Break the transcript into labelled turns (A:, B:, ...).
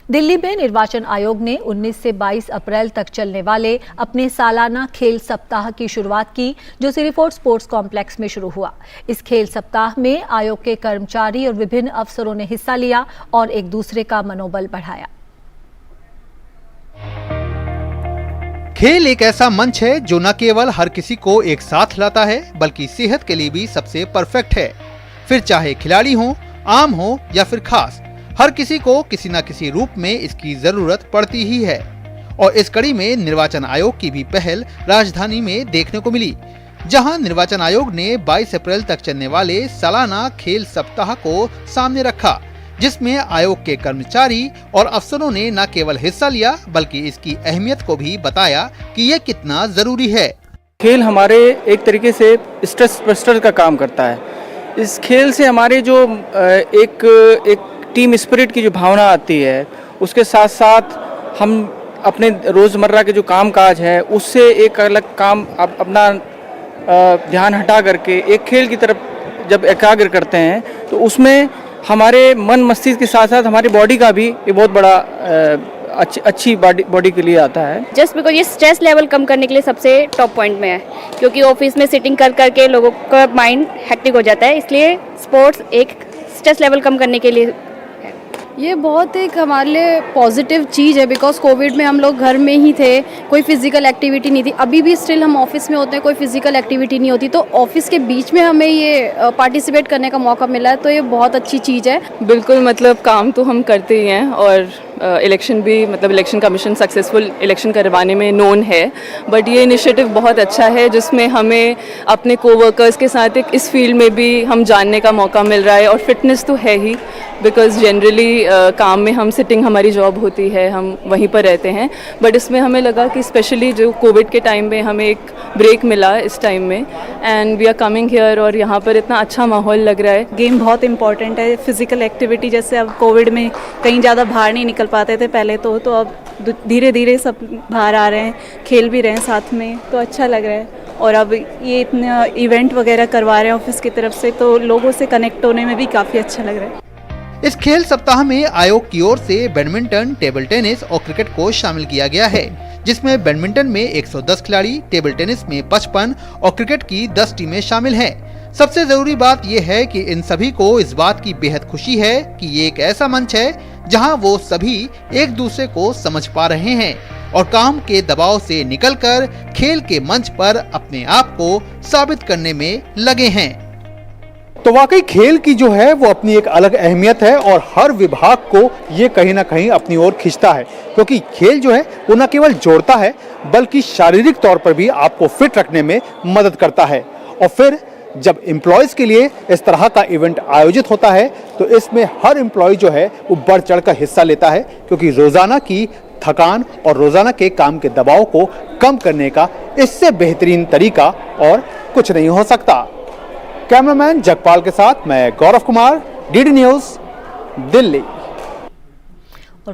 A: दिल्ली में निर्वाचन आयोग ने 19 से 22 अप्रैल तक चलने वाले अपने सालाना खेल सप्ताह की शुरुआत की, जो सिरीफोर्ट स्पोर्ट्स कॉम्प्लेक्स में शुरू हुआ। इस खेल सप्ताह में आयोग के कर्मचारी और विभिन्न अफसरों ने हिस्सा लिया और एक दूसरे का मनोबल बढ़ाया।
B: खेल एक ऐसा मंच है जो न केवल हर किसी को एक साथ लाता है, बल्कि सेहत के लिए भी सबसे परफेक्ट है। फिर चाहे खिलाड़ी हो, आम हो या फिर खास, हर किसी को किसी न किसी रूप में इसकी जरूरत पड़ती ही है। और इस कड़ी में निर्वाचन आयोग की भी पहल राजधानी में देखने को मिली, जहां निर्वाचन आयोग ने 22 अप्रैल तक चलने वाले सालाना खेल सप्ताह को सामने रखा, जिसमें आयोग के कर्मचारी और अफसरों ने न केवल हिस्सा लिया, बल्कि इसकी अहमियत को भी बताया कि ये कितना जरूरी है।
C: खेल हमारे एक तरीके से स्ट्रेस बस्टर का काम करता है। इस खेल से हमारे जो एक टीम स्पिरिट की जो भावना आती है, उसके साथ साथ हम अपने रोज़मर्रा के जो काम काज है उससे एक अलग काम अपना ध्यान हटा करके एक खेल की तरफ जब एकाग्र करते हैं, तो उसमें हमारे मन मस्तिष्क के साथ साथ हमारी बॉडी का भी ये बहुत बड़ा अच्छी बॉडी के लिए आता है।
D: जस्ट बिकॉज ये स्ट्रेस लेवल कम करने के लिए सबसे टॉप पॉइंट में है, क्योंकि ऑफिस में सिटिंग कर करके लोगों का माइंड हेक्टिक हो जाता है, इसलिए स्पोर्ट्स एक स्ट्रेस लेवल कम करने के लिए।
E: ये बहुत एक हमारे लिए पॉजिटिव चीज़ है, बिकॉज कोविड में हम लोग घर में ही थे, कोई फिजिकल एक्टिविटी नहीं थी। अभी भी स्टिल हम ऑफिस में होते हैं, कोई फिजिकल एक्टिविटी नहीं होती, तो ऑफिस के बीच में हमें ये पार्टिसिपेट करने का मौका मिला है, तो ये बहुत अच्छी चीज़ है।
F: बिल्कुल, मतलब काम तो हम करते ही हैं और इलेक्शन भी, मतलब इलेक्शन कमीशन सक्सेसफुल इलेक्शन करवाने में नोन है, बट ये इनिशिएटिव बहुत अच्छा है, जिसमें हमें अपने कोवर्कर्स के साथ एक इस फील्ड में भी हम जानने का मौका मिल रहा है। और फिटनेस तो है ही, बिकॉज जनरली काम में हम सिटिंग, हमारी जॉब होती है, हम वहीं पर रहते हैं, बट इसमें हमें लगा कि स्पेशली जो कोविड के टाइम में हमें एक ब्रेक मिला इस टाइम में, and we are coming here और यहाँ पर इतना अच्छा माहौल लग रहा है।
G: गेम बहुत इंपॉर्टेंट है, फिजिकल एक्टिविटी, जैसे अब कोविड में कहीं ज़्यादा बाहर नहीं निकल पाते थे पहले तो अब धीरे धीरे सब बाहर आ रहे हैं, खेल भी रहे हैं साथ में, तो अच्छा लग रहा है। और अब ये इतना इवेंट वगैरह करवा रहे हैं ऑफिस की तरफ से, तो लोगों से कनेक्ट होने में भी काफ़ी अच्छा लग रहा है।
B: इस खेल सप्ताह में आयोग की ओर से बैडमिंटन, टेबल टेनिस और क्रिकेट को शामिल किया गया है, जिसमें बैडमिंटन में 110 खिलाड़ी, टेबल टेनिस में 55 और क्रिकेट की 10 टीमें शामिल हैं। सबसे जरूरी बात यह है कि इन सभी को इस बात की बेहद खुशी है कि ये एक ऐसा मंच है जहां वो सभी एक दूसरे को समझ पा रहे हैं और काम के दबाव से निकलकर खेल के मंच पर अपने आप को साबित करने में लगे हैं।
H: तो वाकई खेल की जो है वो अपनी एक अलग अहमियत है और हर विभाग को ये कहीं ना कहीं अपनी ओर खींचता है, क्योंकि खेल जो है वो न केवल जोड़ता है, बल्कि शारीरिक तौर पर भी आपको फिट रखने में मदद करता है। और फिर जब एम्प्लॉयज के लिए इस तरह का इवेंट आयोजित होता है, तो इसमें हर एम्प्लॉय जो है वो बढ़ चढ़ कर हिस्सा लेता है, क्योंकि रोजाना की थकान और रोजाना के काम के दबाव को कम करने का इससे बेहतरीन तरीका और कुछ नहीं हो सकता। कैमरामैन जगपाल के साथ मैं गौरव कुमार, डीडी न्यूज़, दिल्ली।